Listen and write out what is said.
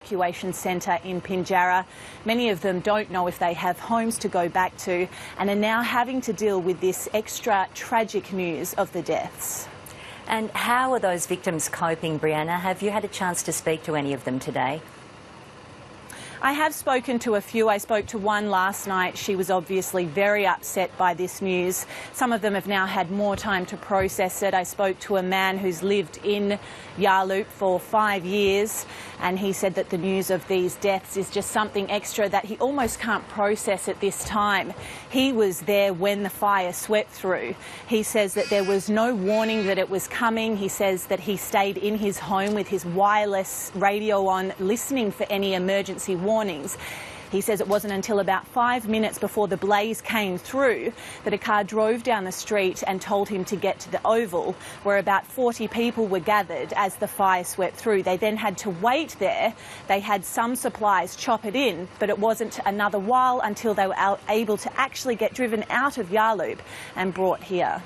evacuation centre in Pinjarra. Many of them don't know if they have homes to go back to and are now having to deal with this extra tragic news of the deaths. And how are those victims coping, Brianna? Have you had a chance to speak to any of them today? I have spoken to a few. I spoke to one last night. She was obviously very upset by this news. Some of them have now had more time to process it. I spoke to a man who's lived in Yarloop for 5 years, and he said that the news of these deaths is just something extra that he almost can't process at this time. He was there when the fire swept through. He says that there was no warning that it was coming. He says that he stayed in his home with his wireless radio on, listening for any emergency warnings. He says it wasn't until about 5 minutes before the blaze came through that a car drove down the street and told him to get to the Oval, where about 40 people were gathered as the fire swept through. They then had to wait there. They had some supplies, chop it in, but it wasn't another while until they were able to actually get driven out of Yarloop and brought here.